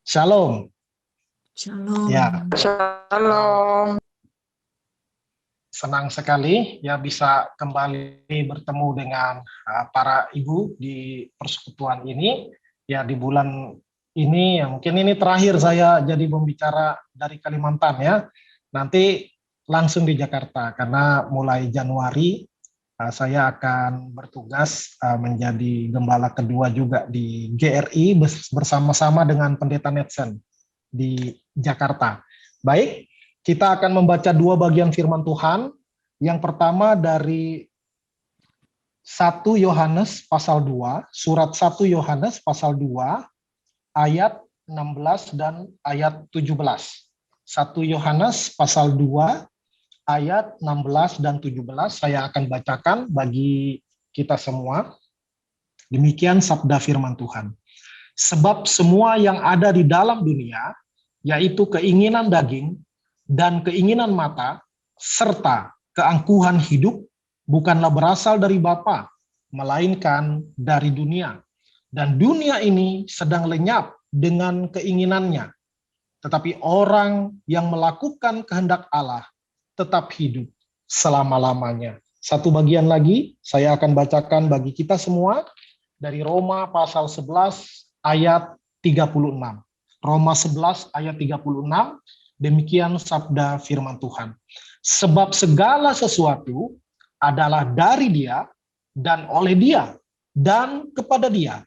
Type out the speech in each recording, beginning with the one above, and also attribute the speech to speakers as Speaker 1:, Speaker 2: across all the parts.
Speaker 1: Shalom. Ya,
Speaker 2: Shalom.
Speaker 3: Shalom.
Speaker 1: senang sekali ya bisa kembali bertemu dengan para ibu di persekutuan ini. Ya, di bulan ini ya mungkin ini terakhir saya jadi pembicara dari Kalimantan ya. Nanti langsung di Jakarta karena mulai Januari saya akan bertugas menjadi gembala kedua juga di GRI bersama-sama dengan Pendeta Netsen di Jakarta. Baik, kita akan membaca dua bagian firman Tuhan. Yang pertama dari 1 Yohanes pasal 2, surat 1 Yohanes pasal 2, ayat 16 dan ayat 17. 1 Yohanes pasal 2, ayat 16 dan 17, saya akan bacakan bagi kita semua. Demikian sabda firman Tuhan. Sebab semua yang ada di dalam dunia, yaitu keinginan daging dan keinginan mata, serta keangkuhan hidup, bukanlah berasal dari Bapa, melainkan dari dunia. Dan dunia ini sedang lenyap dengan keinginannya. Tetapi orang yang melakukan kehendak Allah tetap hidup selama-lamanya. Satu bagian lagi, saya akan bacakan bagi kita semua dari Roma pasal 11 ayat 36. Roma 11 ayat 36, demikian sabda firman Tuhan. Sebab segala sesuatu adalah dari Dia dan oleh Dia dan kepada Dia.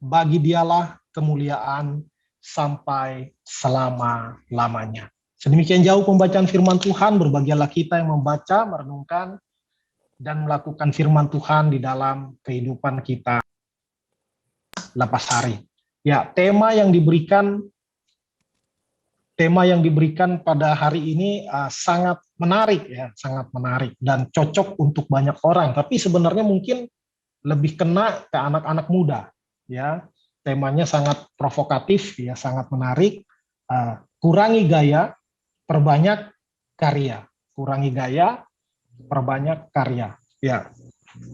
Speaker 1: Bagi Dialah kemuliaan sampai selama-lamanya. Sedemikian jauh pembacaan firman Tuhan, berbahagialah kita yang membaca, merenungkan, dan melakukan firman Tuhan di dalam kehidupan kita lepas hari. Ya, tema yang diberikan pada hari ini sangat menarik ya, sangat menarik dan cocok untuk banyak orang. Tapi sebenarnya mungkin lebih kena ke anak-anak muda. Ya, temanya sangat provokatif ya, sangat menarik. Kurangi gaya, perbanyak karya. Kurangi gaya, perbanyak karya. Ya,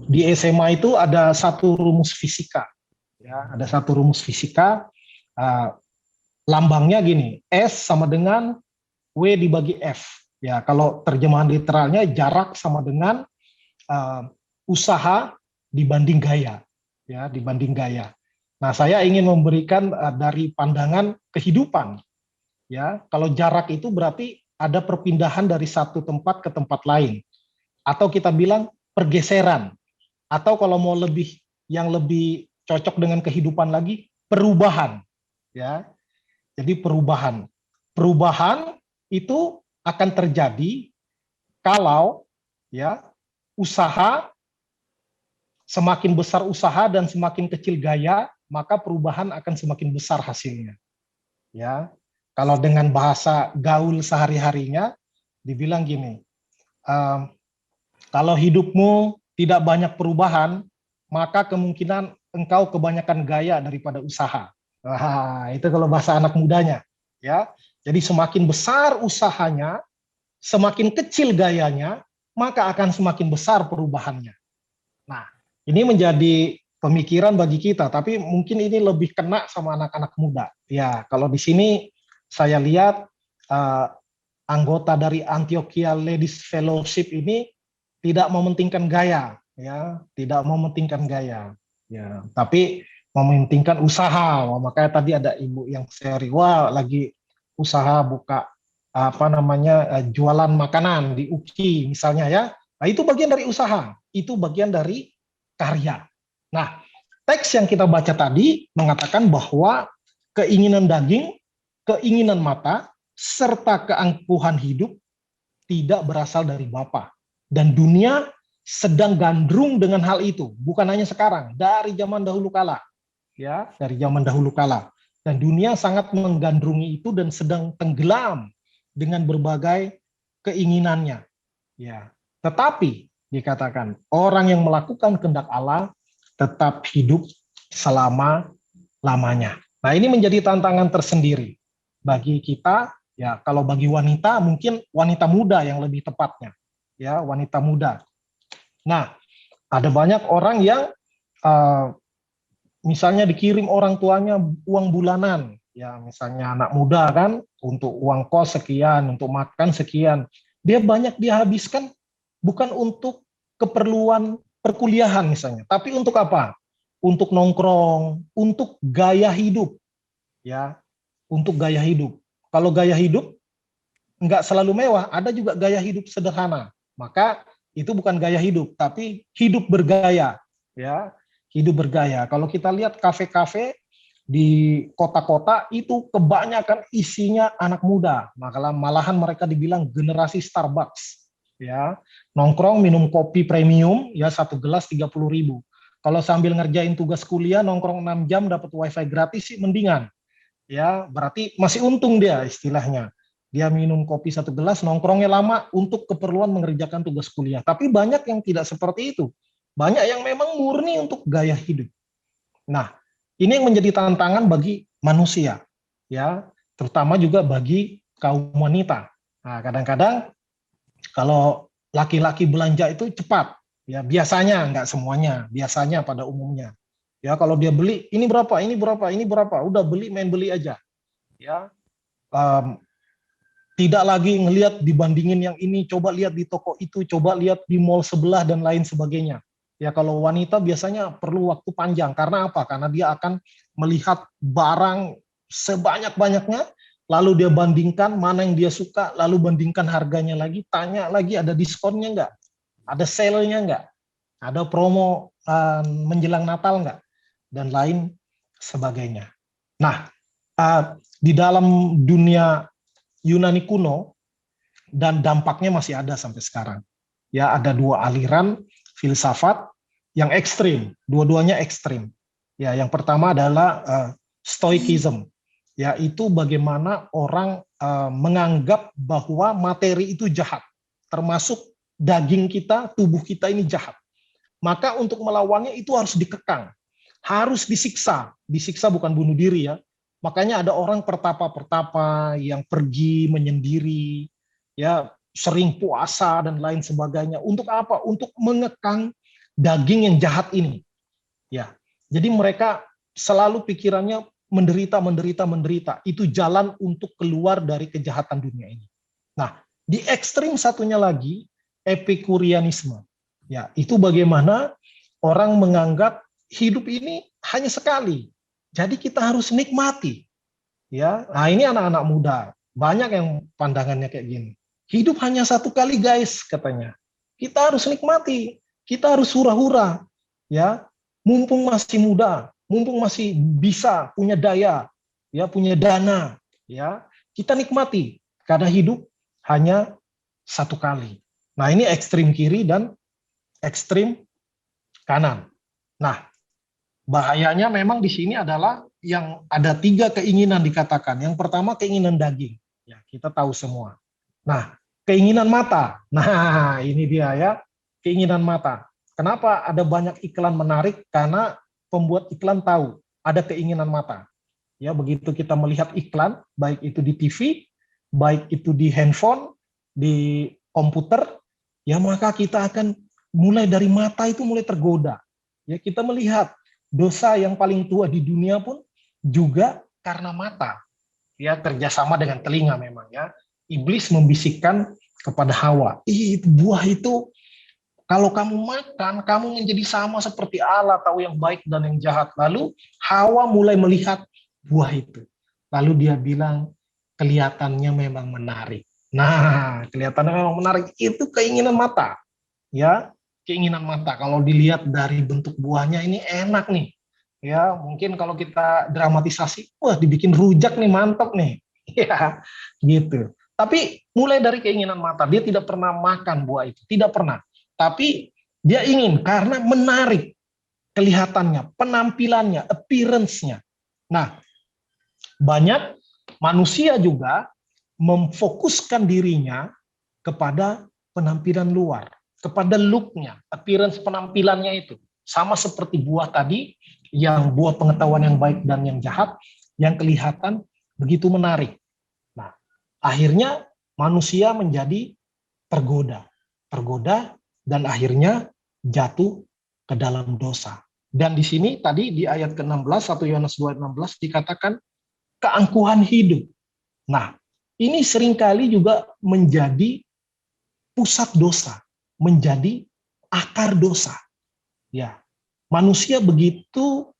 Speaker 1: di SMA itu ada satu rumus fisika. Ya, ada satu rumus fisika, lambangnya gini, S sama dengan W dibagi F. Ya, kalau terjemahan literalnya jarak sama dengan usaha dibanding gaya. Ya, dibanding gaya. Nah, saya ingin memberikan dari pandangan kehidupan. Ya, kalau jarak itu berarti ada perpindahan dari satu tempat ke tempat lain. Atau kita bilang pergeseran. Atau kalau mau yang lebih cocok dengan kehidupan lagi, perubahan. Ya, jadi perubahan. Perubahan itu akan terjadi kalau ya usaha semakin besar usaha dan semakin kecil gaya, maka perubahan akan semakin besar hasilnya. Ya, kalau dengan bahasa gaul sehari-harinya dibilang gini, kalau hidupmu tidak banyak perubahan, maka kemungkinan engkau kebanyakan gaya daripada usaha. Wah, itu kalau bahasa anak mudanya, ya. Jadi semakin besar usahanya, semakin kecil gayanya, maka akan semakin besar perubahannya. Nah, ini menjadi pemikiran bagi kita, tapi mungkin ini lebih kena sama anak-anak muda. Ya, kalau di sini saya lihat anggota dari Antioquia Ladies Fellowship ini tidak mementingkan gaya, ya, tidak mementingkan gaya, ya, tapi mementingkan usaha. Wah, makanya tadi ada ibu yang sharing, wah lagi usaha buka apa namanya jualan makanan di UKI misalnya ya. Nah, itu bagian dari usaha, itu bagian dari karya. Nah, teks yang kita baca tadi mengatakan bahwa keinginan daging, keinginan mata, serta keangkuhan hidup tidak berasal dari Bapa. Dan dunia sedang gandrung dengan hal itu, bukan hanya sekarang, dari zaman dahulu kala. Ya, dari zaman dahulu kala. Dan dunia sangat menggandrungi itu dan sedang tenggelam dengan berbagai keinginannya. Ya, tetapi dikatakan orang yang melakukan kehendak Allah tetap hidup selama-lamanya. Nah, ini menjadi tantangan tersendiri bagi kita. Ya, kalau bagi wanita mungkin wanita muda yang lebih tepatnya. Ya, wanita muda. Nah, ada banyak orang yang misalnya dikirim orang tuanya uang bulanan Ya, misalnya anak muda kan, untuk uang kos sekian, untuk makan sekian. Dia banyak dihabiskan bukan untuk keperluan perkuliahan misalnya, tapi untuk apa? Untuk nongkrong, untuk gaya hidup, ya, untuk gaya hidup. Kalau gaya hidup nggak selalu mewah, ada juga gaya hidup sederhana. Maka itu bukan gaya hidup, tapi hidup bergaya, ya, hidup bergaya. Kalau kita lihat kafe-kafe di kota-kota itu kebanyakan isinya anak muda, malahan mereka dibilang generasi Starbucks, ya, nongkrong minum kopi premium, ya, satu gelas 30.000. Kalau sambil ngerjain tugas kuliah nongkrong 6 jam dapat wifi gratis sih mendingan, ya, berarti masih untung dia istilahnya. Dia minum kopi satu gelas, nongkrongnya lama untuk keperluan mengerjakan tugas kuliah. Tapi banyak yang tidak seperti itu. Banyak yang memang murni untuk gaya hidup. Nah, ini yang menjadi tantangan bagi manusia, ya, terutama juga bagi kaum wanita. Nah, kadang-kadang kalau laki-laki belanja itu cepat, ya, biasanya, nggak semuanya, biasanya pada umumnya. Ya, kalau dia beli, ini berapa, ini berapa, ini berapa, udah beli, main beli aja. Ya, um, tidak lagi ngelihat dibandingin yang ini, coba lihat di toko itu, coba lihat di mall sebelah dan lain sebagainya. Ya, kalau wanita biasanya perlu waktu panjang. Karena apa? Karena dia akan melihat barang sebanyak-banyaknya, lalu dia bandingkan mana yang dia suka, lalu bandingkan harganya lagi, tanya lagi ada diskonnya nggak, ada sale-nya nggak, ada promo menjelang Natal nggak, dan lain sebagainya. Nah, di dalam dunia Yunani kuno dan dampaknya masih ada sampai sekarang. Ya, ada dua aliran filsafat yang ekstrim, dua-duanya ekstrim. Ya, yang pertama adalah Stoicism, yaitu bagaimana orang menganggap bahwa materi itu jahat, termasuk daging kita, tubuh kita ini jahat. Maka untuk melawannya itu harus dikekang, harus disiksa. Disiksa bukan bunuh diri ya, makanya ada orang pertapa-pertapa yang pergi menyendiri, ya, sering puasa dan lain sebagainya. Untuk apa? Untuk mengekang daging yang jahat ini. Ya, jadi mereka selalu pikirannya menderita, menderita, menderita. Itu jalan untuk keluar dari kejahatan dunia ini. Nah, di ekstrim satunya lagi Epikurianisme. Ya, itu bagaimana orang menganggap hidup ini hanya sekali. Jadi kita harus nikmati. Ya, nah ini anak-anak muda banyak yang pandangannya kayak gini. Hidup hanya satu kali guys, katanya. Kita harus nikmati, kita harus hura-hura, ya. Mumpung masih muda, mumpung masih bisa punya daya, ya, punya dana, ya. Kita nikmati karena hidup hanya satu kali. Nah, ini ekstrim kiri dan ekstrim kanan. Nah, bahayanya memang di sini adalah yang ada tiga keinginan dikatakan. Yang pertama keinginan daging, ya, kita tahu semua. Nah, keinginan mata. Nah, ini dia ya, keinginan mata. Kenapa ada banyak iklan menarik? Karena pembuat iklan tahu ada keinginan mata. Ya, begitu kita melihat iklan, baik itu di TV, baik itu di handphone, di komputer, ya, maka kita akan mulai dari mata itu mulai tergoda. Ya, kita melihat dosa yang paling tua di dunia pun juga karena mata. Ya, kerjasama dengan telinga memang ya. Iblis membisikkan kepada Hawa, buah itu kalau kamu makan, kamu menjadi sama seperti Allah, tahu yang baik dan yang jahat. Lalu Hawa mulai melihat buah itu. Lalu dia bilang, kelihatannya memang menarik. Nah, kelihatannya memang menarik. Itu keinginan mata. Ya, keinginan mata. Kalau dilihat dari bentuk buahnya ini enak nih. Ya, mungkin kalau kita dramatisasi, wah, dibikin rujak nih, mantap nih. Ya, gitu. Tapi mulai dari keinginan mata, dia tidak pernah makan buah itu, tidak pernah. Tapi dia ingin karena menarik kelihatannya, penampilannya, appearance-nya. Nah, banyak manusia juga memfokuskan dirinya kepada penampilan luar, kepada look-nya, appearance penampilannya itu. Sama seperti buah tadi, yang buah pengetahuan yang baik dan yang jahat, yang kelihatan begitu menarik. Nah, akhirnya manusia menjadi tergoda, tergoda, dan akhirnya jatuh ke dalam dosa. Dan di sini tadi di ayat ke-16, 1 Yohanes 2:16 dikatakan, keangkuhan hidup. Nah, ini seringkali juga menjadi pusat dosa, menjadi akar dosa. Ya, manusia begitu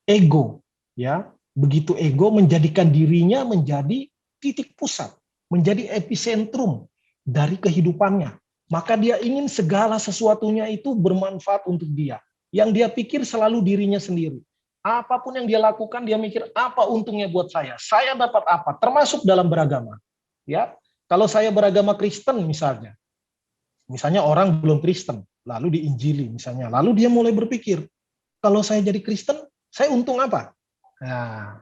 Speaker 1: ego, ya, begitu ego menjadikan dirinya menjadi titik pusat, menjadi epicentrum dari kehidupannya. Maka dia ingin segala sesuatunya itu bermanfaat untuk dia. Yang dia pikir selalu dirinya sendiri. Apapun yang dia lakukan, dia mikir apa untungnya buat saya. Saya dapat apa? Termasuk dalam beragama. Ya, kalau saya beragama Kristen misalnya orang belum Kristen, lalu diinjili misalnya, lalu dia mulai berpikir, kalau saya jadi Kristen, saya untung apa? Nah,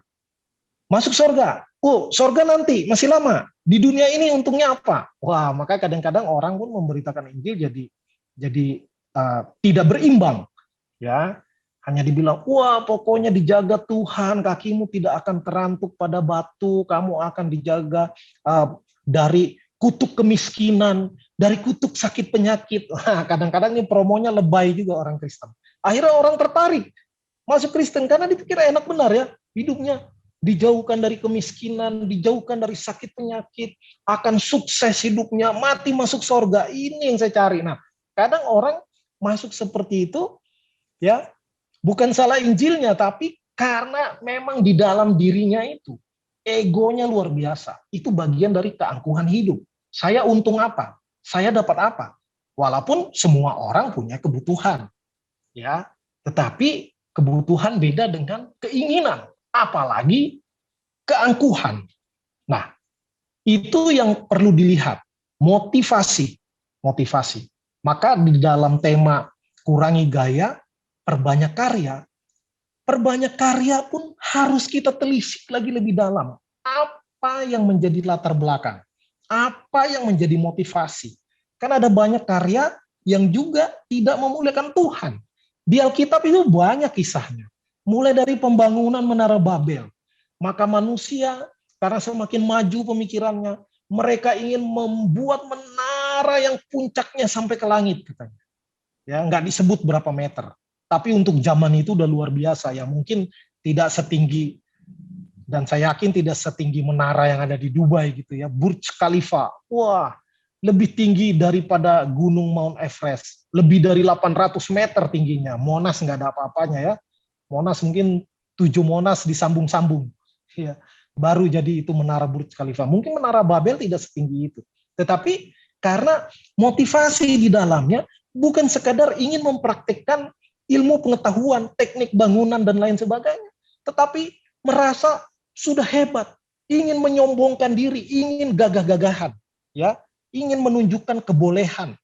Speaker 1: masuk surga. Oh, surga nanti masih lama. Di dunia ini untungnya apa? Wah, maka kadang-kadang orang pun memberitakan Injil jadi tidak berimbang, ya. Hanya dibilang, wah pokoknya dijaga Tuhan, kakimu tidak akan terantuk pada batu, kamu akan dijaga dari kutuk kemiskinan, dari kutuk sakit penyakit. Nah, kadang-kadang ini promonya lebay juga orang Kristen. Akhirnya orang tertarik masuk Kristen karena dipikir enak benar ya hidupnya, dijauhkan dari kemiskinan, dijauhkan dari sakit penyakit, akan sukses hidupnya, mati masuk surga. Ini yang saya cari. Nah, kadang orang masuk seperti itu ya, bukan salah Injilnya, tapi karena memang di dalam dirinya itu egonya luar biasa. Itu bagian dari keangkuhan hidup. Saya untung apa? Saya dapat apa? Walaupun semua orang punya kebutuhan, ya, tetapi kebutuhan beda dengan keinginan, apalagi keangkuhan. Nah, itu yang perlu dilihat, motivasi. Motivasi. Maka di dalam tema kurangi gaya, perbanyak karya pun harus kita telisik lagi lebih dalam. Apa yang menjadi latar belakang? Apa yang menjadi motivasi? Kan ada banyak karya yang juga tidak memuliakan Tuhan. Di Alkitab itu banyak kisahnya. Mulai dari pembangunan Menara Babel. Maka manusia, karena semakin maju pemikirannya, mereka ingin membuat menara yang puncaknya sampai ke langit, katanya. Ya, nggak disebut berapa meter. Tapi untuk zaman itu udah luar biasa ya, mungkin tidak setinggi, dan saya yakin tidak setinggi menara yang ada di Dubai gitu ya, Burj Khalifa. Wah, lebih tinggi daripada gunung Mount Everest, lebih dari 800 meter tingginya. Monas nggak ada apa-apanya ya. Monas mungkin 7 Monas disambung-sambung. Ya, baru jadi itu menara Burj Khalifa. Mungkin menara Babel tidak setinggi itu. Tetapi karena motivasi di dalamnya bukan sekadar ingin mempraktikkan ilmu pengetahuan, teknik bangunan dan lain sebagainya, tetapi merasa sudah hebat, ingin menyombongkan diri, ingin gagah-gagahan, ya, ingin menunjukkan kebolehan,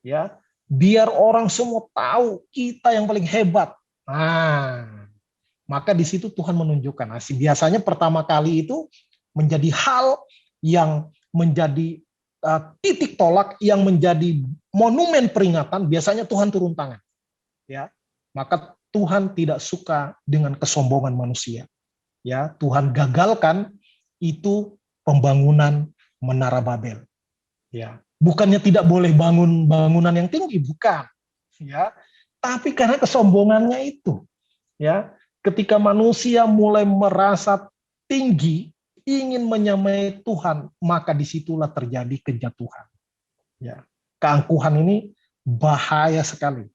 Speaker 1: ya, biar orang semua tahu kita yang paling hebat. Nah, maka di situ Tuhan menunjukkan. Nah, biasanya pertama kali itu menjadi hal yang menjadi titik tolak, yang menjadi monumen peringatan. Biasanya Tuhan turun tangan. Ya, maka Tuhan tidak suka dengan kesombongan manusia. Ya, Tuhan gagalkan itu pembangunan Menara Babel. Ya, bukannya tidak boleh bangun bangunan yang tinggi, bukan. Ya, tapi karena kesombongannya itu. Ya, ketika manusia mulai merasa tinggi, ingin menyamai Tuhan, maka disitulah terjadi kejatuhan. Ya, keangkuhan ini bahaya sekali.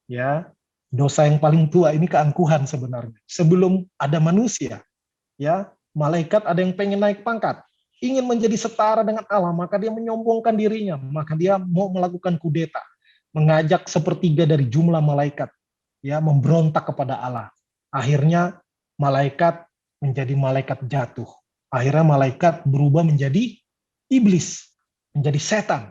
Speaker 1: Ya, dosa yang paling tua ini keangkuhan sebenarnya. Sebelum ada manusia, ya, malaikat ada yang pengen naik pangkat, ingin menjadi setara dengan Allah, maka dia menyombongkan dirinya, maka dia mau melakukan kudeta, mengajak sepertiga dari jumlah malaikat, ya, memberontak kepada Allah. Akhirnya malaikat menjadi malaikat jatuh. Akhirnya malaikat berubah menjadi iblis, menjadi setan.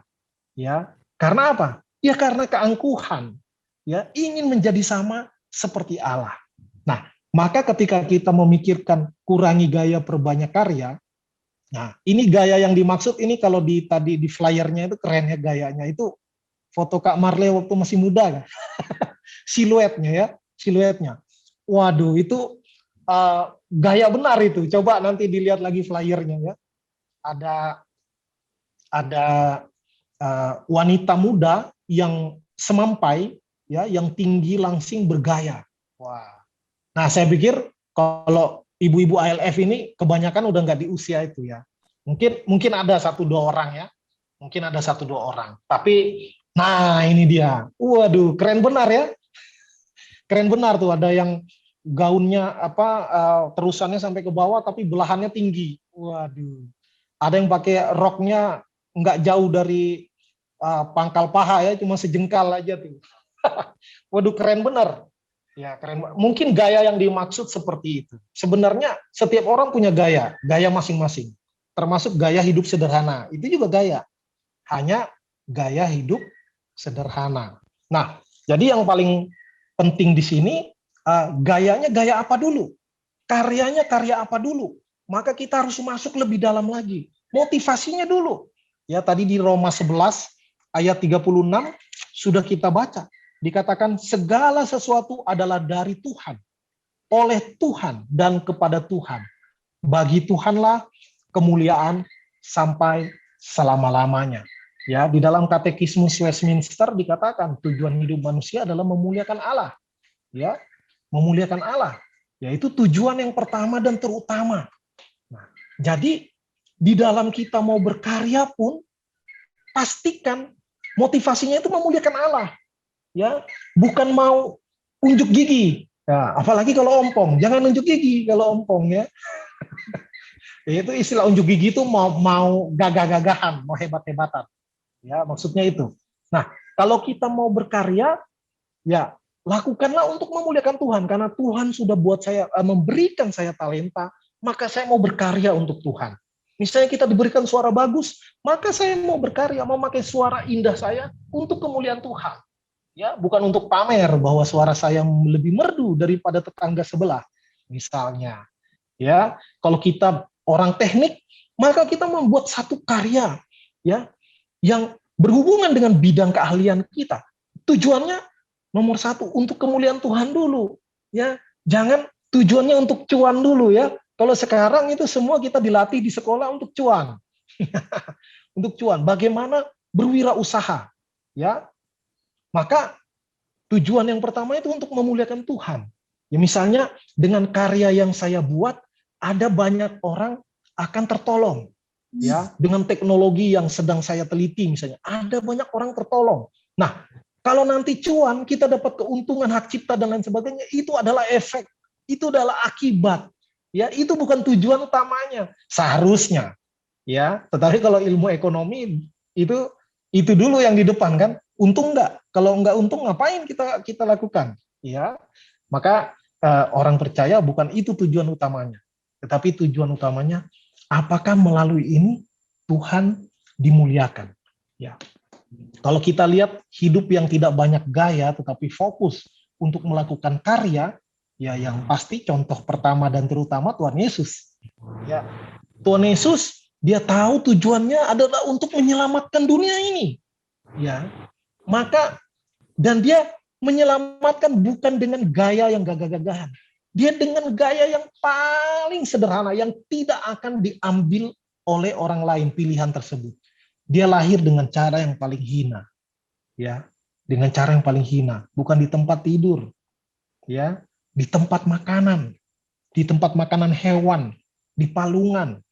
Speaker 1: Ya, karena apa? Ya karena keangkuhan. Ya, ingin menjadi sama seperti Allah. Nah, maka ketika kita memikirkan kurangi gaya perbanyak karya, nah ini gaya yang dimaksud ini kalau tadi di flyernya itu kerennya gayanya itu foto Kak Marle waktu masih muda kan. Siluetnya ya, siluetnya. Waduh, itu gaya benar itu. Coba nanti dilihat lagi flyernya ya. Ada wanita muda yang semampai ya, yang tinggi langsing bergaya. Wah. Nah, saya pikir kalau ibu-ibu ALF ini kebanyakan udah nggak di usia itu ya. Mungkin ada satu dua orang ya. Mungkin ada satu dua orang. Tapi nah ini dia. Waduh, keren benar ya. Keren benar tuh, ada yang gaunnya terusannya sampai ke bawah tapi belahannya tinggi. Waduh. Ada yang pakai roknya nggak jauh dari pangkal paha ya, cuma sejengkal aja tuh. Waduh, keren benar. Ya, keren. Mungkin gaya yang dimaksud seperti itu. Sebenarnya setiap orang punya gaya masing-masing. Termasuk gaya hidup sederhana. Itu juga gaya. Hanya gaya hidup sederhana. Nah, jadi yang paling penting di sini, gayanya gaya apa dulu? Karyanya karya apa dulu? Maka kita harus masuk lebih dalam lagi. Motivasinya dulu. Ya, tadi di Roma 11 ayat 36 sudah kita baca. Dikatakan segala sesuatu adalah dari Tuhan, oleh Tuhan dan kepada Tuhan. Bagi Tuhanlah kemuliaan sampai selama-lamanya. Ya, di dalam Katekismus Westminster dikatakan tujuan hidup manusia adalah memuliakan Allah. Ya, memuliakan Allah. Yaitu tujuan yang pertama dan terutama. Nah, jadi di dalam kita mau berkarya pun pastikan motivasinya itu memuliakan Allah. Ya, bukan mau unjuk gigi. Ya, apalagi kalau ompong, jangan unjuk gigi kalau ompong ya. Itu istilah unjuk gigi itu mau gagah-gagahan, mau hebat-hebatan. Ya, maksudnya itu. Nah, kalau kita mau berkarya, ya lakukanlah untuk memuliakan Tuhan, karena Tuhan sudah buat saya, memberikan saya talenta, maka saya mau berkarya untuk Tuhan. Misalnya kita diberikan suara bagus, maka saya mau berkarya, mau pakai suara indah saya untuk kemuliaan Tuhan. Ya, bukan untuk pamer bahwa suara saya lebih merdu daripada tetangga sebelah, misalnya. Ya, kalau kita orang teknik, maka kita membuat satu karya, ya, yang berhubungan dengan bidang keahlian kita. Tujuannya nomor satu untuk kemuliaan Tuhan dulu, ya. Jangan tujuannya untuk cuan dulu ya. Kalau sekarang itu semua kita dilatih di sekolah untuk cuan, untuk cuan. Bagaimana berwirausaha, ya. Maka tujuan yang pertama itu untuk memuliakan Tuhan. Ya, misalnya dengan karya yang saya buat, ada banyak orang akan tertolong. Ya, dengan teknologi yang sedang saya teliti misalnya, ada banyak orang tertolong. Nah, kalau nanti cuan, kita dapat keuntungan hak cipta dan lain sebagainya, itu adalah efek, itu adalah akibat. Ya, itu bukan tujuan utamanya. Seharusnya, ya. Tetapi kalau ilmu ekonomi itu dulu yang di depan kan. Untung enggak? Kalau enggak untung ngapain kita lakukan? Ya. Maka orang percaya bukan itu tujuan utamanya. Tetapi tujuan utamanya apakah melalui ini Tuhan dimuliakan? Ya. Kalau kita lihat hidup yang tidak banyak gaya tetapi fokus untuk melakukan karya, ya yang pasti contoh pertama dan terutama Tuhan Yesus. Ya. Tuhan Yesus dia tahu tujuannya adalah untuk menyelamatkan dunia ini. Ya. Maka dan dia menyelamatkan bukan dengan gaya yang gagah-gagahan. Dia dengan gaya yang paling sederhana yang tidak akan diambil oleh orang lain pilihan tersebut. Dia lahir dengan cara yang paling hina. Ya, dengan cara yang paling hina, bukan di tempat tidur. Ya, di tempat makanan, hewan, di palungan.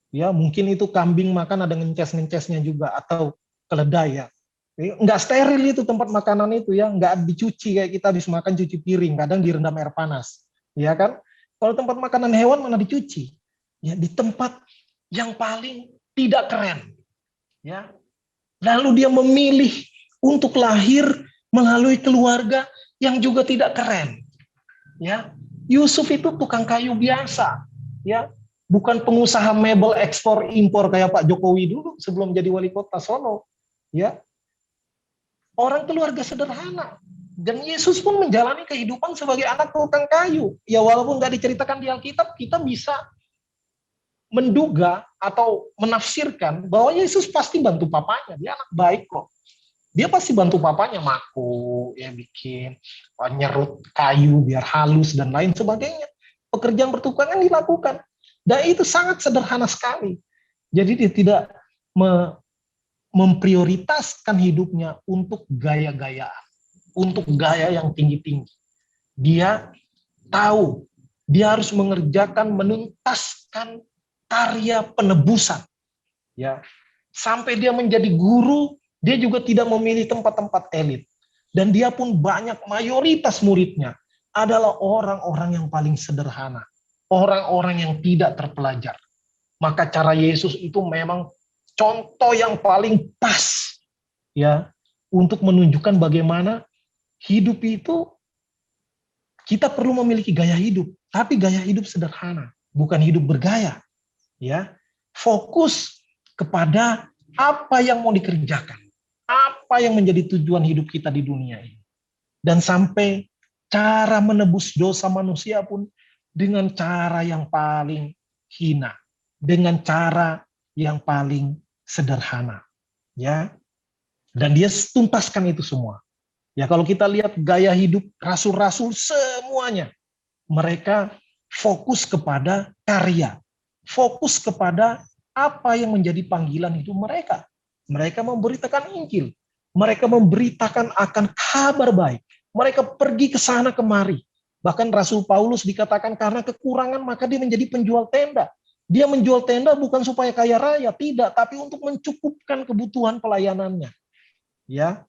Speaker 1: Ya, mungkin itu kambing makan ada ngences-ngencesnya juga atau keledai ya. Nggak steril itu tempat makanan itu ya, nggak dicuci kayak kita habis makan cuci piring, kadang direndam air panas, ya kan? Kalau tempat makanan hewan mana dicuci? Ya di tempat yang paling tidak keren, ya. Lalu dia memilih untuk lahir melalui keluarga yang juga tidak keren, ya. Yusuf itu tukang kayu biasa, ya, bukan pengusaha mebel ekspor impor kayak Pak Jokowi dulu sebelum jadi wali kota Solo, ya. Orang keluarga sederhana. Dan Yesus pun menjalani kehidupan sebagai anak tukang kayu. Ya walaupun nggak diceritakan di Alkitab, kita bisa menduga atau menafsirkan bahwa Yesus pasti bantu papanya. Dia anak baik kok. Dia pasti bantu papanya maku, ya bikin, nyerut kayu biar halus dan lain sebagainya. Pekerjaan pertukangan dilakukan. Dan itu sangat sederhana sekali. Jadi dia tidak memprioritaskan hidupnya untuk gaya-gayaan, untuk gaya yang tinggi-tinggi. Dia tahu Dia harus mengerjakan, menuntaskan karya penebusan. Ya, sampai dia menjadi guru, dia juga tidak memilih tempat-tempat elit. Dan dia pun banyak, mayoritas muridnya adalah orang-orang yang paling sederhana, orang-orang yang tidak terpelajar. Maka cara Yesus itu memang contoh yang paling pas, ya, untuk menunjukkan bagaimana hidup itu kita perlu memiliki gaya hidup, tapi gaya hidup sederhana, bukan hidup bergaya, ya. Fokus kepada apa yang mau dikerjakan, apa yang menjadi tujuan hidup kita di dunia ini. Dan sampai cara menebus dosa manusia pun dengan cara yang paling hina, dengan cara yang paling sederhana, ya. Dan dia tuntaskan itu semua. Ya, kalau kita lihat gaya hidup rasul-rasul semuanya, mereka fokus kepada karya, fokus kepada apa yang menjadi panggilan hidup mereka. Mereka memberitakan Injil, mereka memberitakan akan kabar baik, mereka pergi ke sana kemari. Bahkan Rasul Paulus dikatakan karena kekurangan maka dia menjadi penjual tenda. Dia menjual tenda bukan supaya kaya raya, tidak, tapi untuk mencukupkan kebutuhan pelayanannya. Ya,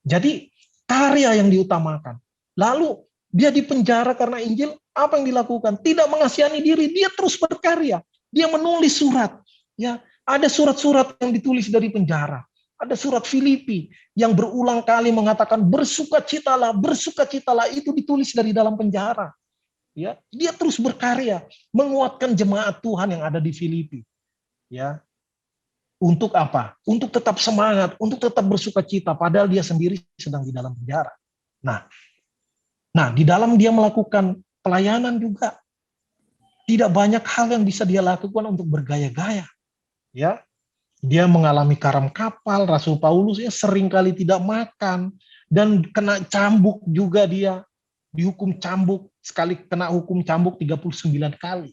Speaker 1: jadi karya yang diutamakan. Lalu dia dipenjara karena Injil, apa yang dilakukan? Tidak mengasihani diri, dia terus berkarya. Dia menulis surat. Ya, ada surat-surat yang ditulis dari penjara. Ada surat Filipi yang berulang kali mengatakan bersukacitalah, bersukacitalah, itu ditulis dari dalam penjara. Ya, dia terus berkarya menguatkan jemaat Tuhan yang ada di Filipi. Ya, untuk apa? Untuk tetap semangat, untuk tetap bersukacita, padahal dia sendiri sedang di dalam penjara. Nah, di dalam dia melakukan pelayanan juga, tidak banyak hal yang bisa dia lakukan untuk bergaya-gaya. Ya, dia mengalami karam kapal, Rasul Paulus ya seringkali tidak makan, dan kena cambuk juga dia, dihukum cambuk, sekali kena hukum cambuk 39 kali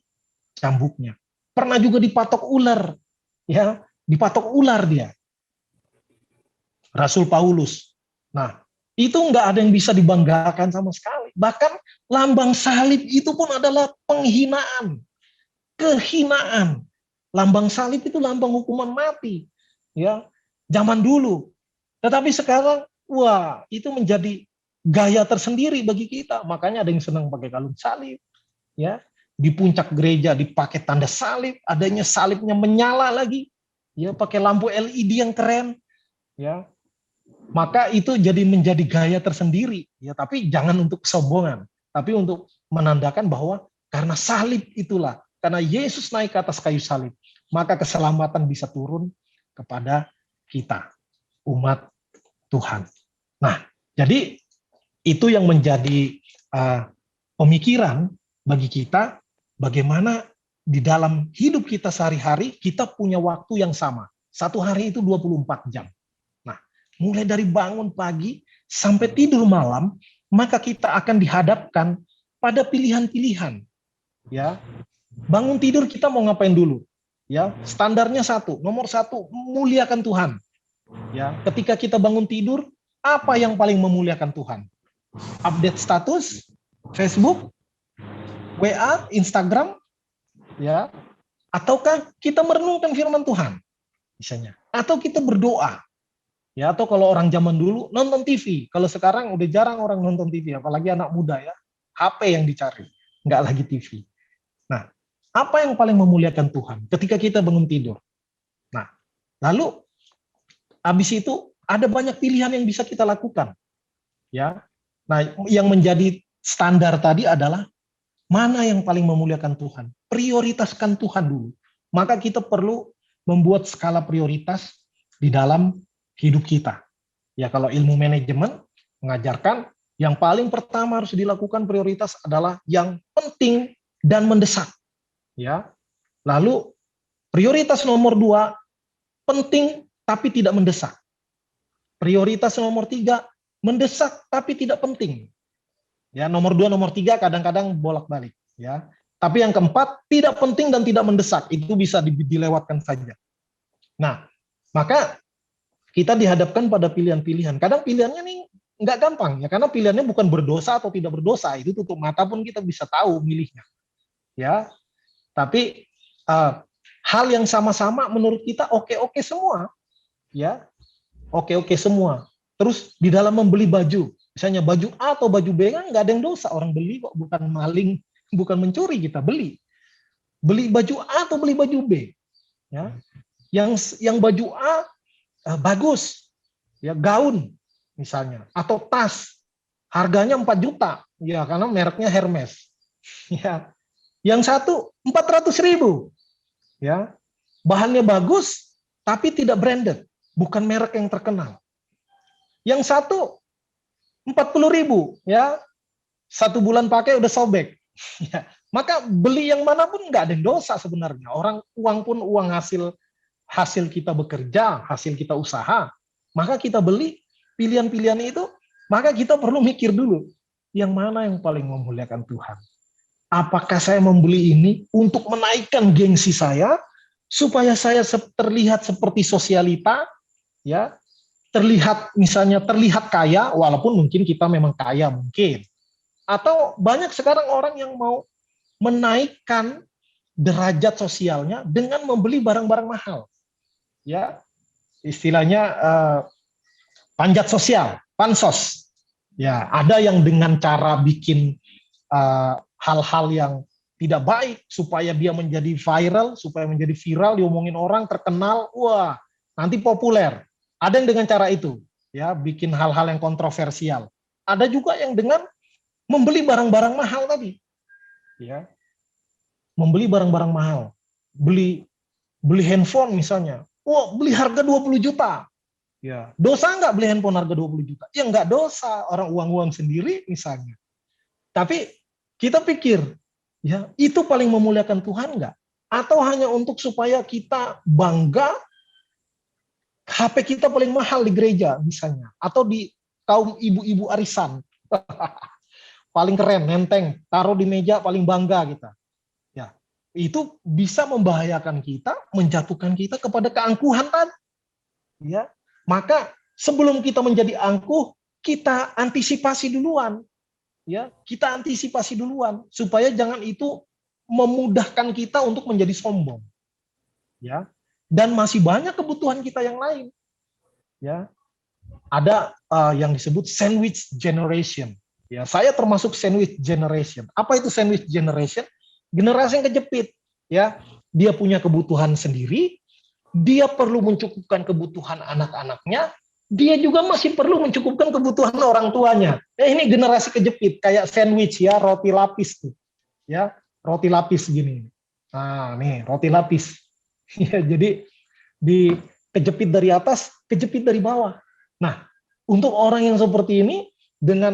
Speaker 1: cambuknya. Pernah juga dipatok ular, ya, dipatok ular dia, Rasul Paulus. Nah, itu nggak ada yang bisa dibanggakan sama sekali. Bahkan lambang salib itu pun adalah penghinaan, kehinaan. Lambang salib itu lambang hukuman mati, ya, zaman dulu. Tetapi sekarang, wah, itu menjadi gaya tersendiri bagi kita. Makanya ada yang senang pakai kalung salib, ya. Di puncak gereja dipakai tanda salib, adanya salibnya menyala lagi. Ya, pakai lampu LED yang keren, ya, maka itu jadi menjadi gaya tersendiri, ya, tapi jangan untuk kesombongan, tapi untuk menandakan bahwa karena salib itulah, karena Yesus naik ke atas kayu salib, maka keselamatan bisa turun kepada kita, umat Tuhan. Nah, jadi itu yang menjadi pemikiran bagi kita, bagaimana di dalam hidup kita sehari-hari, kita punya waktu yang sama. Satu hari itu 24 jam. Nah, mulai dari bangun pagi sampai tidur malam, maka kita akan dihadapkan pada pilihan-pilihan. Ya, bangun tidur kita mau ngapain dulu? Ya, standarnya satu, nomor satu, muliakan Tuhan. Ya, ketika kita bangun tidur, apa yang paling memuliakan Tuhan? Update status, Facebook, WA, Instagram, ya, ataukah kita merenungkan firman Tuhan misalnya, atau kita berdoa, ya, atau kalau orang zaman dulu nonton TV. Kalau sekarang udah jarang orang nonton TV, apalagi anak muda, ya, HP yang dicari, nggak lagi TV. Nah, apa yang paling memuliakan Tuhan ketika kita bangun tidur? Nah, lalu habis itu ada banyak pilihan yang bisa kita lakukan, ya. Nah, yang menjadi standar tadi adalah mana yang paling memuliakan Tuhan? Prioritaskan Tuhan dulu. Maka kita perlu membuat skala prioritas di dalam hidup kita. Ya, kalau ilmu manajemen mengajarkan yang paling pertama harus dilakukan prioritas adalah yang penting dan mendesak. Ya. Lalu prioritas nomor 2, penting tapi tidak mendesak. Prioritas nomor 3, mendesak tapi tidak penting. Ya, nomor 2, nomor 3 kadang-kadang bolak-balik, ya. Tapi yang keempat, tidak penting dan tidak mendesak, itu bisa dilewatkan saja. Nah, maka kita dihadapkan pada pilihan-pilihan. Kadang pilihannya nih nggak gampang, ya, karena pilihannya bukan berdosa atau tidak berdosa, itu tutup mata pun kita bisa tahu milihnya. ya. Tapi hal yang sama-sama menurut kita oke-oke semua, ya, oke-oke semua. Terus di dalam membeli baju, misalnya baju A atau baju B kan nggak ada yang dosa, orang beli kok, bukan maling, bukan mencuri, kita beli baju A atau beli baju B, ya. Yang baju A bagus, ya, gaun misalnya, atau tas harganya 4 juta, ya, karena mereknya Hermes, ya. Yang satu 400.000, ya, bahannya bagus tapi tidak branded, bukan merek yang terkenal. Yang satu 40.000, ya, 1 bulan pakai udah sobek. Ya. Maka beli yang mana pun nggak ada dosa sebenarnya. Uang pun uang hasil kita bekerja, hasil kita usaha. Maka kita beli pilihan-pilihan itu, maka kita perlu mikir dulu, yang mana yang paling memuliakan Tuhan. Apakah saya membeli ini untuk menaikkan gengsi saya, supaya saya terlihat seperti sosialita, ya, terlihat kaya, walaupun mungkin kita memang kaya mungkin. Atau banyak sekarang orang yang mau menaikkan derajat sosialnya dengan membeli barang-barang mahal, ya, istilahnya panjat sosial, pansos, ya. Ada yang dengan cara bikin hal-hal yang tidak baik supaya dia menjadi viral, diomongin orang, terkenal, wah, nanti populer. Ada yang dengan cara itu, ya, bikin hal-hal yang kontroversial. Ada juga yang dengan membeli barang-barang mahal tadi, ya, membeli barang-barang mahal, beli handphone misalnya, wah, beli harga 20 juta, ya, dosa nggak beli handphone harga 20 juta? Ya nggak dosa, orang uang sendiri misalnya. Tapi kita pikir, ya, itu paling memuliakan Tuhan nggak? Atau hanya untuk supaya kita bangga, HP kita paling mahal di gereja misalnya, atau di kaum ibu-ibu arisan, paling keren, nenteng, taruh di meja, paling bangga kita. Ya, itu bisa membahayakan kita, menjatuhkan kita kepada keangkuhan tadi. Ya, maka sebelum kita menjadi angkuh, kita antisipasi duluan. Ya, kita antisipasi duluan supaya jangan itu memudahkan kita untuk menjadi sombong. Ya. Dan masih banyak kebutuhan kita yang lain. Ya. Ada yang disebut sandwich generation. Ya, saya termasuk sandwich generation. Apa itu sandwich generation? Generasi yang kejepit, ya. Dia punya kebutuhan sendiri, dia perlu mencukupkan kebutuhan anak-anaknya, dia juga masih perlu mencukupkan kebutuhan orang tuanya. Ini generasi kejepit, kayak sandwich, ya, roti lapis tuh. Ya, roti lapis gini. Nah, nih, roti lapis. Ya, jadi di kejepit dari atas, kejepit dari bawah. Nah, untuk orang yang seperti ini,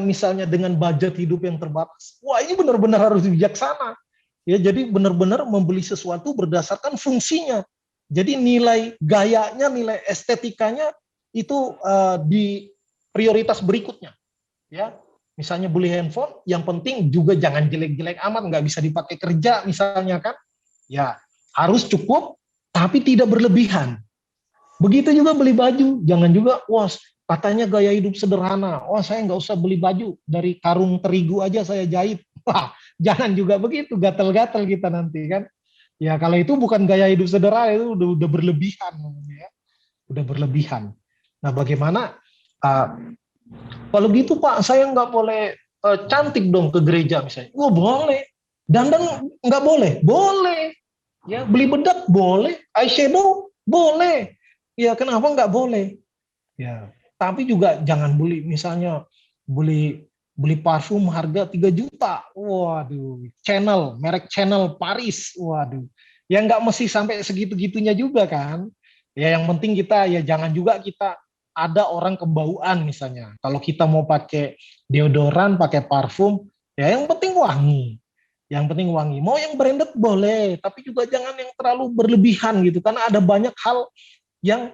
Speaker 1: misalnya dengan budget hidup yang terbatas, wah, ini benar-benar harus bijaksana. Ya, jadi benar-benar membeli sesuatu berdasarkan fungsinya. Jadi nilai gayanya, nilai estetikanya itu di prioritas berikutnya. Ya, misalnya beli handphone, yang penting juga jangan jelek-jelek amat, nggak bisa dipakai kerja misalnya kan. Ya, harus cukup, tapi tidak berlebihan. Begitu juga beli baju, jangan juga, wah, katanya gaya hidup sederhana, wah, saya nggak usah beli baju, dari karung terigu aja saya jahit. Wah, jangan juga begitu, gatel-gatel kita nanti kan. Ya, kalau itu bukan gaya hidup sederhana, itu udah berlebihan, ya. Udah berlebihan. Nah, bagaimana? Kalau gitu Pak, saya nggak boleh cantik dong ke gereja misalnya. Wah, boleh. Dandan nggak boleh? Boleh. Ya, beli bedak boleh. Eyeshadow boleh. Ya, kenapa nggak boleh? Ya, tapi juga jangan misalnya beli parfum harga 3 juta. Waduh, merek Chanel Paris. Waduh. Ya nggak mesti sampai segitu-gitunya juga kan. Ya, yang penting kita, ya, jangan juga kita ada orang kebauan misalnya. Kalau kita mau pakai deodoran, pakai parfum, ya yang penting wangi. Yang penting wangi. Mau yang branded boleh, tapi juga jangan yang terlalu berlebihan gitu. Karena ada banyak hal yang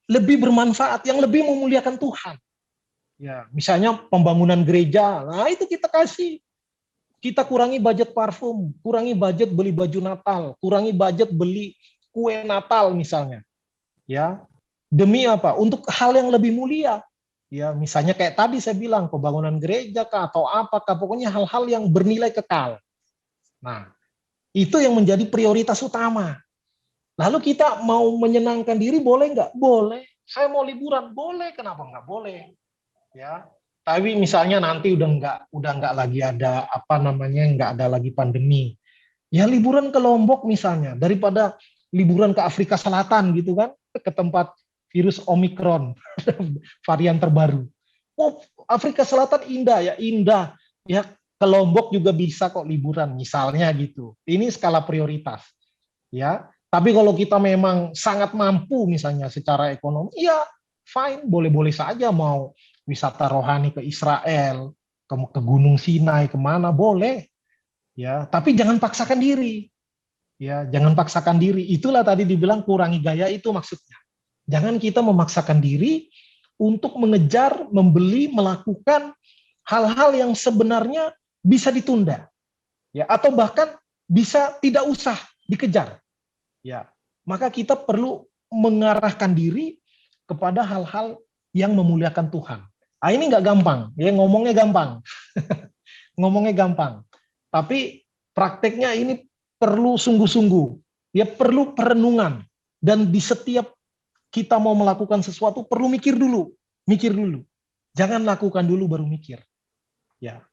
Speaker 1: lebih bermanfaat, yang lebih memuliakan Tuhan. Ya, misalnya pembangunan gereja, nah itu kita kurangi budget parfum, kurangi budget beli baju Natal, kurangi budget beli kue Natal misalnya. Ya, demi apa? Untuk hal yang lebih mulia. Ya, misalnya kayak tadi saya bilang, pembangunan gereja kah atau apakah, pokoknya hal-hal yang bernilai kekal. Nah, Itu yang menjadi prioritas utama. Lalu kita mau menyenangkan diri boleh nggak? Boleh. Saya mau liburan, boleh. Kenapa nggak boleh? Ya. Tapi misalnya nanti udah nggak lagi ada nggak ada lagi pandemi. Ya liburan ke Lombok misalnya, daripada liburan ke Afrika Selatan gitu kan, ke tempat virus Omikron, varian terbaru. Oh, Afrika Selatan indah ya, indah. Ya, ke Lombok juga bisa kok liburan misalnya gitu. Ini skala prioritas. Ya, tapi kalau kita memang sangat mampu misalnya secara ekonomi, ya fine, boleh-boleh saja mau wisata rohani ke Israel, ke Gunung Sinai, kemana boleh. Ya, tapi jangan paksakan diri. Ya, jangan paksakan diri. Itulah tadi dibilang kurangi gaya itu maksudnya. Jangan kita memaksakan diri untuk mengejar, membeli, melakukan hal-hal yang sebenarnya bisa ditunda. Ya, atau bahkan bisa tidak usah dikejar. Ya, maka kita perlu mengarahkan diri kepada hal-hal yang memuliakan Tuhan. Ah, ini nggak gampang, ya ngomongnya gampang, ngomongnya gampang. Tapi prakteknya ini perlu sungguh-sungguh, ya perlu perenungan. Dan di setiap kita mau melakukan sesuatu perlu mikir dulu, mikir dulu. Jangan lakukan dulu baru mikir. Ya,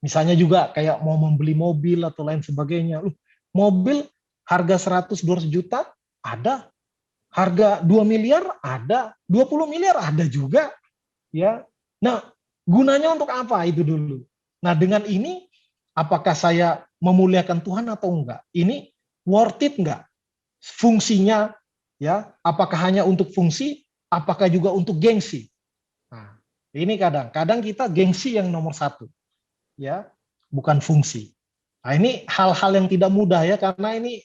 Speaker 1: misalnya juga kayak mau membeli mobil atau lain sebagainya. Mobil harga 100-200 juta ada, harga 2 miliar ada, 20 miliar ada juga. Ya, nah gunanya untuk apa itu dulu? Nah dengan ini apakah saya memuliakan Tuhan atau enggak? Ini worth it enggak? Fungsinya ya, apakah hanya untuk fungsi, apakah juga untuk gengsi? Nah, ini kadang-kadang kita gengsi yang nomor satu, ya, bukan fungsi. Nah, ini hal-hal yang tidak mudah ya, karena ini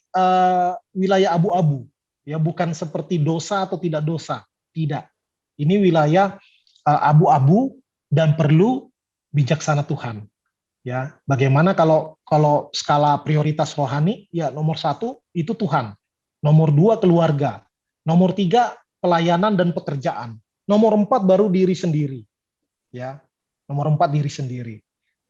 Speaker 1: wilayah abu-abu, ya, bukan seperti dosa atau tidak dosa, tidak. Ini wilayah abu-abu dan perlu bijaksana Tuhan. Ya, bagaimana kalau skala prioritas rohani? Ya, nomor satu itu Tuhan, nomor dua keluarga, nomor tiga pelayanan dan pekerjaan, nomor empat baru diri sendiri. Ya, nomor empat diri sendiri.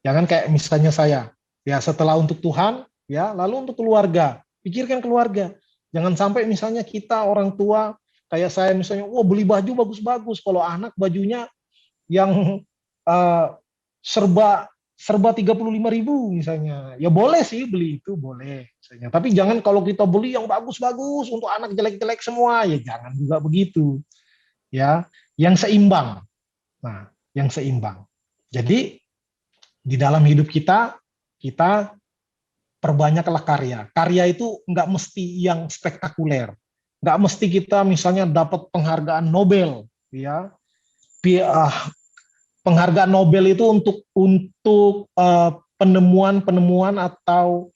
Speaker 1: Jangan kayak misalnya saya, ya setelah untuk Tuhan, ya lalu untuk keluarga, pikirkan keluarga. Jangan sampai misalnya kita orang tua kayak saya misalnya, wah beli baju bagus-bagus, kalau anak bajunya yang uh, serba 35.000 misalnya, ya boleh sih beli itu boleh misalnya. Tapi jangan kalau kita beli yang bagus-bagus untuk anak jelek-jelek semua, ya jangan juga begitu. Ya, yang seimbang. Nah, yang seimbang. Jadi di dalam hidup kita perbanyaklah karya. Karya itu nggak mesti yang spektakuler, nggak mesti kita misalnya dapat penghargaan Nobel, ya. Penghargaan Nobel itu untuk penemuan-penemuan atau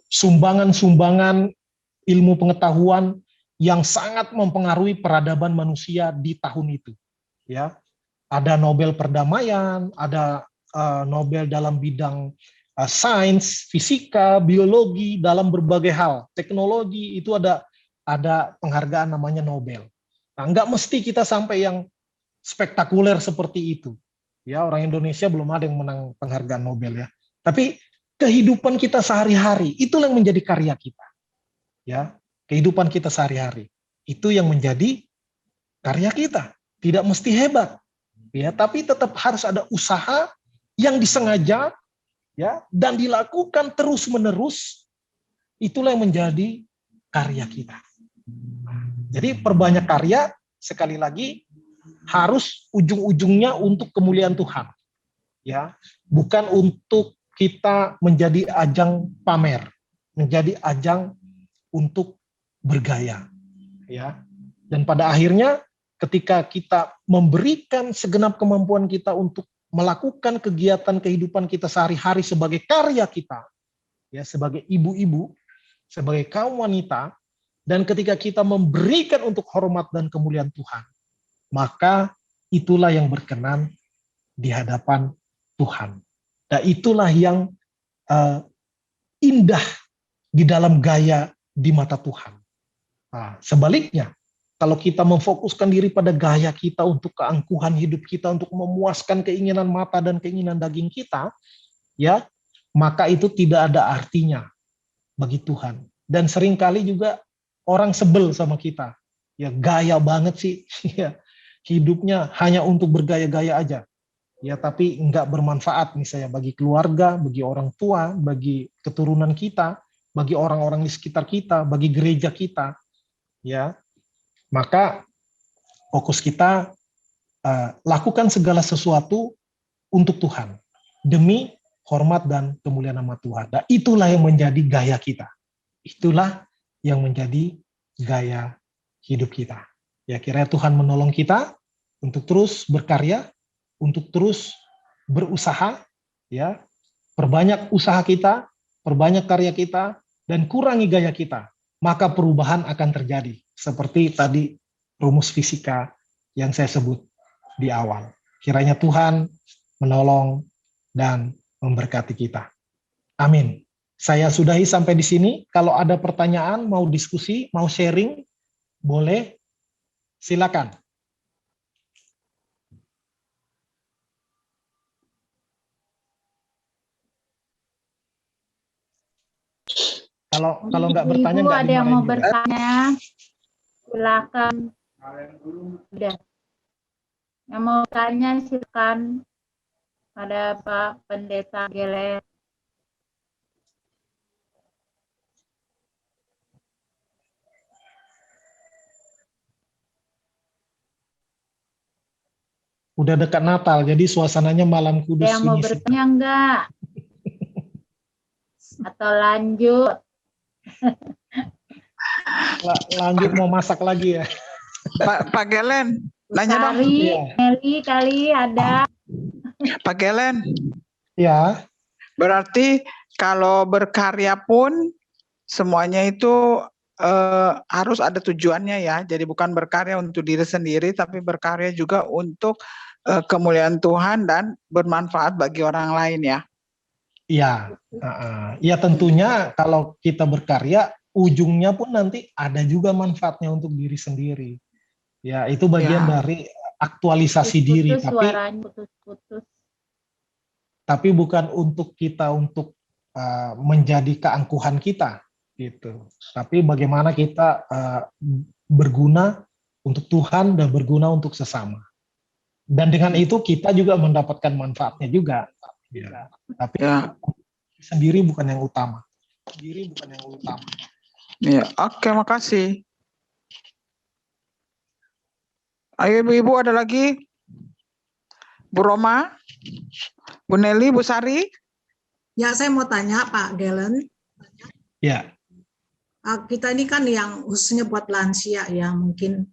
Speaker 1: sumbangan-sumbangan ilmu pengetahuan yang sangat mempengaruhi peradaban manusia di tahun itu. Ya, ada Nobel perdamaian, ada Nobel dalam bidang sains, fisika, biologi, dalam berbagai hal, teknologi itu ada penghargaan namanya Nobel. Nah, nggak mesti kita sampai yang spektakuler seperti itu. Ya, orang Indonesia belum ada yang menang penghargaan Nobel ya. Tapi kehidupan kita sehari-hari itulah yang menjadi karya kita. Ya, kehidupan kita sehari-hari itu yang menjadi karya kita. Tidak mesti hebat, ya, tapi tetap harus ada usaha yang disengaja, ya, dan dilakukan terus-menerus. Itulah yang menjadi karya kita. Jadi perbanyak karya, sekali lagi harus ujung-ujungnya untuk kemuliaan Tuhan, ya, bukan untuk kita menjadi ajang pamer, menjadi ajang untuk bergaya, ya. Dan pada akhirnya ketika kita memberikan segenap kemampuan kita untuk melakukan kegiatan kehidupan kita sehari-hari sebagai karya kita, ya, sebagai ibu-ibu, sebagai kaum wanita, dan ketika kita memberikan untuk hormat dan kemuliaan Tuhan, maka itulah yang berkenan di hadapan Tuhan. Dan itulah yang indah di dalam gaya di mata Tuhan. Nah, sebaliknya, kalau kita memfokuskan diri pada gaya kita untuk keangkuhan hidup kita, untuk memuaskan keinginan mata dan keinginan daging kita, ya, maka itu tidak ada artinya. bagi Tuhan. Dan seringkali juga orang sebel sama kita. Ya gaya banget sih, ya hidupnya hanya untuk bergaya-gaya aja. Ya tapi nggak bermanfaat misalnya bagi keluarga, bagi orang tua, bagi keturunan kita, bagi orang-orang di sekitar kita, bagi gereja kita. Ya, maka fokus kita lakukan segala sesuatu untuk Tuhan demi hormat dan kemuliaan nama Tuhan. Dan itulah yang menjadi gaya kita. Itulah yang menjadi gaya hidup kita. Ya, kiranya Tuhan menolong kita untuk terus berkarya, untuk terus berusaha, ya, perbanyak usaha kita, perbanyak karya kita, dan kurangi gaya kita. Maka perubahan akan terjadi. Seperti tadi rumus fisika yang saya sebut di awal. Kiranya Tuhan menolong dan memberkati kita. Amin. Saya sudahi sampai di sini. Kalau ada pertanyaan, mau diskusi, mau sharing, boleh, silakan. Kalau nggak bertanya,
Speaker 2: Ibu
Speaker 1: nggak
Speaker 2: ada yang mau
Speaker 1: dimarahin juga.
Speaker 2: bertanya, silakan. Udah. Yang mau tanya silakan pada Pak Pendeta Geler.
Speaker 1: Udah dekat Natal, jadi suasananya malam
Speaker 2: Ada
Speaker 1: kudus
Speaker 2: yang mau
Speaker 1: sunyi.
Speaker 2: bertanya enggak? Atau lanjut?
Speaker 1: Lanjut mau masak lagi ya.
Speaker 3: Pak Gelen, nanya bang.
Speaker 2: Kari,
Speaker 1: Iya.
Speaker 2: Meli kali ada.
Speaker 3: Pak Gelen,
Speaker 1: Ya,
Speaker 3: berarti kalau berkarya pun semuanya itu harus ada tujuannya ya. Jadi bukan berkarya untuk diri sendiri, tapi berkarya juga untuk kemuliaan Tuhan dan bermanfaat bagi orang lain ya.
Speaker 1: iya. Ya tentunya kalau kita berkarya, ujungnya pun nanti ada juga manfaatnya untuk diri sendiri. Ya, itu bagian
Speaker 3: Ya.
Speaker 1: dari aktualisasi diri,
Speaker 2: Putus suaranya putus-putus.
Speaker 1: tapi bukan untuk kita untuk menjadi keangkuhan kita, gitu. Tapi bagaimana kita berguna untuk Tuhan dan berguna untuk sesama. Dan dengan itu kita juga mendapatkan manfaatnya juga. Ya. Tapi
Speaker 3: Ya.
Speaker 1: sendiri bukan yang utama. Sendiri bukan yang utama.
Speaker 3: Ya, oke, makasih. Ayo ibu-ibu ada lagi? Bu Roma, Bu Nelly, Bu Sari.
Speaker 4: Ya, saya mau tanya Pak Gelen.
Speaker 1: Ya.
Speaker 4: Kita ini kan yang khususnya buat lansia ya, mungkin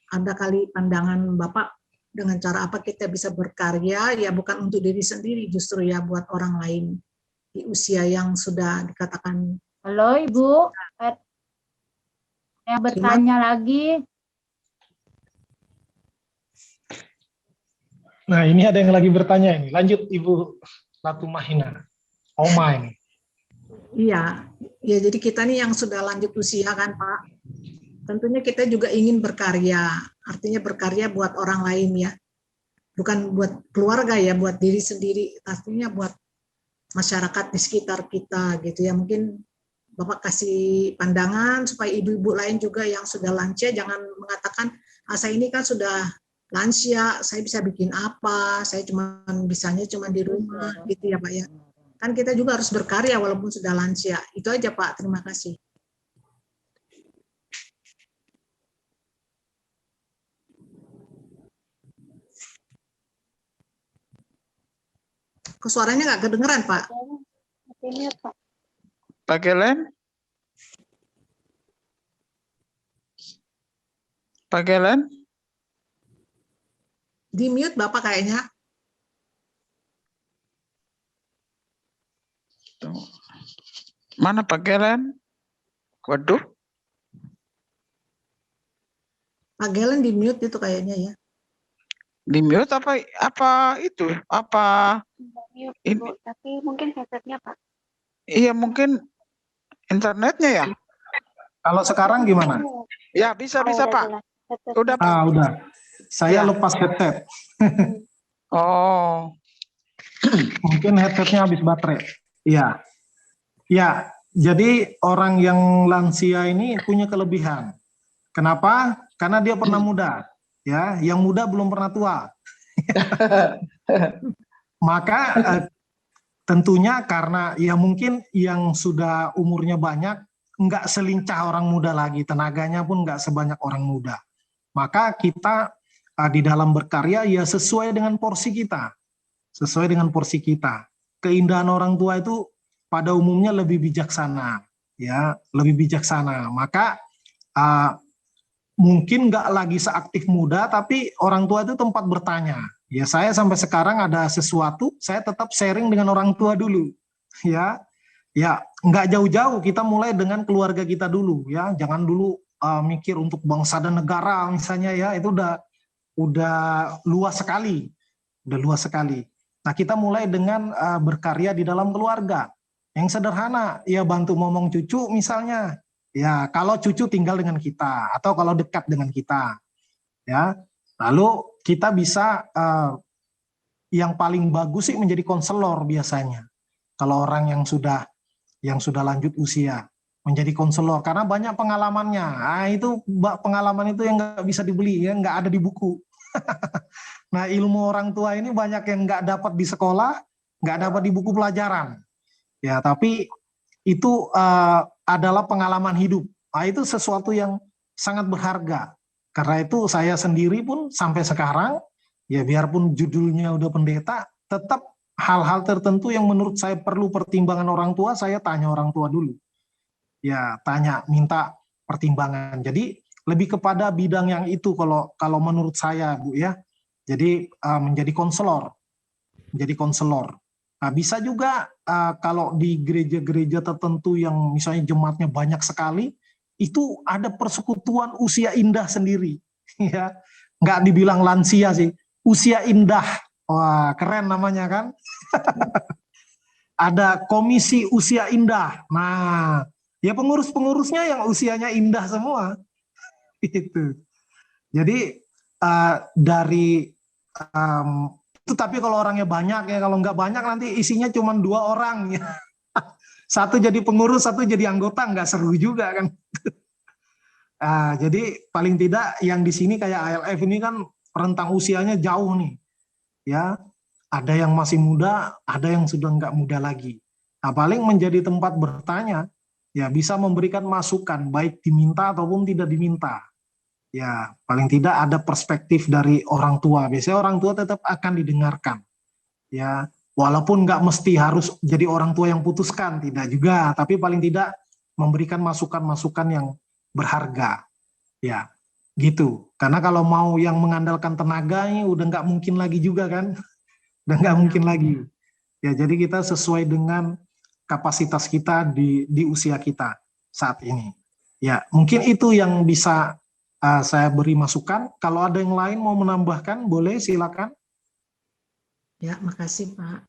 Speaker 4: ada kali pandangan Bapak dengan cara apa kita bisa berkarya, ya bukan untuk diri sendiri, justru ya buat orang lain di usia yang sudah dikatakan.
Speaker 2: Halo Ibu, yang bertanya lagi.
Speaker 1: Nah, ini ada yang lagi bertanya ini. Lanjut Ibu Latumahina. Oma ini.
Speaker 4: Iya, ya jadi kita nih yang sudah lanjut usia kan Pak. Tentunya kita juga ingin berkarya, artinya berkarya buat orang lain ya. Bukan buat keluarga ya, buat diri sendiri, pastinya buat masyarakat di sekitar kita gitu ya. Mungkin Bapak kasih pandangan supaya ibu-ibu lain juga yang sudah lansia jangan mengatakan, saya ini kan sudah lansia, saya bisa bikin apa, saya bisanya cuma di rumah gitu ya Pak ya. Kan kita juga harus berkarya walaupun sudah lansia. Itu aja Pak, terima kasih. Suaranya nggak kedengeran Pak.
Speaker 3: Pak Gelen? Pak Gelen?
Speaker 4: Di mute Bapak kayaknya.
Speaker 3: Mana Pak Gelen? Waduh.
Speaker 4: Pak Gelen di mute itu kayaknya ya.
Speaker 3: Di mute apa itu? Apa
Speaker 5: Mute,
Speaker 3: ini?
Speaker 5: Bu, tapi mungkin headsetnya Pak.
Speaker 3: Iya mungkin internetnya ya.
Speaker 1: Kalau sekarang gimana?
Speaker 3: Ya bisa Pak. Udah.
Speaker 1: Udah. Saya
Speaker 3: Ya.
Speaker 1: lepas headset.
Speaker 3: Oh.
Speaker 1: Mungkin headsetnya habis baterai. Iya. Ya, Jadi orang yang lansia ini punya kelebihan. Kenapa? Karena dia pernah muda. Ya, yang muda belum pernah tua. Maka tentunya karena ya mungkin yang sudah umurnya banyak nggak selincah orang muda lagi, tenaganya pun nggak sebanyak orang muda. Maka kita di dalam berkarya ya sesuai dengan porsi kita, sesuai dengan porsi kita. Keindahan orang tua itu pada umumnya lebih bijaksana, ya lebih bijaksana. Maka mungkin nggak lagi seaktif muda, tapi orang tua itu tempat bertanya. Ya saya sampai sekarang ada sesuatu, saya tetap sharing dengan orang tua dulu, ya. Ya nggak jauh-jauh, kita mulai dengan keluarga kita dulu, ya. Jangan dulu mikir untuk bangsa dan negara misalnya, ya itu udah luas sekali, udah luas sekali. Nah kita mulai dengan berkarya di dalam keluarga. Yang sederhana, ya bantu ngomong cucu misalnya. Ya, kalau cucu tinggal dengan kita atau kalau dekat dengan kita. Ya. Lalu kita bisa yang paling bagus sih menjadi konselor biasanya. Kalau orang yang sudah lanjut usia menjadi konselor karena banyak pengalamannya. Nah, itu pengalaman itu yang nggak bisa dibeli, ya nggak ada di buku. Nah, ilmu orang tua ini banyak yang nggak dapat di sekolah, nggak dapat di buku pelajaran. Ya, tapi itu adalah pengalaman hidup. Nah, itu sesuatu yang sangat berharga. Karena itu saya sendiri pun sampai sekarang, ya biarpun judulnya udah pendeta, tetap hal-hal tertentu yang menurut saya perlu pertimbangan orang tua, saya tanya orang tua dulu. Ya, minta pertimbangan. Jadi lebih kepada bidang yang itu kalau menurut saya, Bu ya. Jadi menjadi konselor. Nah, bisa juga kalau di gereja-gereja tertentu yang misalnya jemaatnya banyak sekali, itu ada persekutuan usia indah sendiri, ya nggak dibilang lansia sih, usia indah, wah keren namanya kan. Ada komisi usia indah, nah ya pengurus-pengurusnya yang usianya indah semua, itu. Jadi dari itu tapi kalau orangnya banyak ya, kalau nggak banyak nanti isinya cuma 2 orang ya. Satu jadi pengurus, satu jadi anggota, nggak seru juga kan. Jadi paling tidak yang di sini kayak ALF ini kan rentang usianya jauh nih, ya. Ada yang masih muda, ada yang sudah nggak muda lagi. Nah, paling menjadi tempat bertanya, ya bisa memberikan masukan, baik diminta ataupun tidak diminta. Ya, paling tidak ada perspektif dari orang tua. Biasanya orang tua tetap akan didengarkan. Ya, walaupun nggak mesti harus jadi orang tua yang putuskan, tidak juga, tapi paling tidak memberikan masukan-masukan yang berharga. Ya, gitu. Karena kalau mau yang mengandalkan tenaga ini udah nggak mungkin lagi juga kan. Udah nggak mungkin lagi. Ya, jadi kita sesuai dengan kapasitas kita di usia kita saat ini. Ya, mungkin itu yang bisa saya beri masukan. Kalau ada yang lain mau menambahkan, boleh silakan.
Speaker 4: Ya, makasih Pak.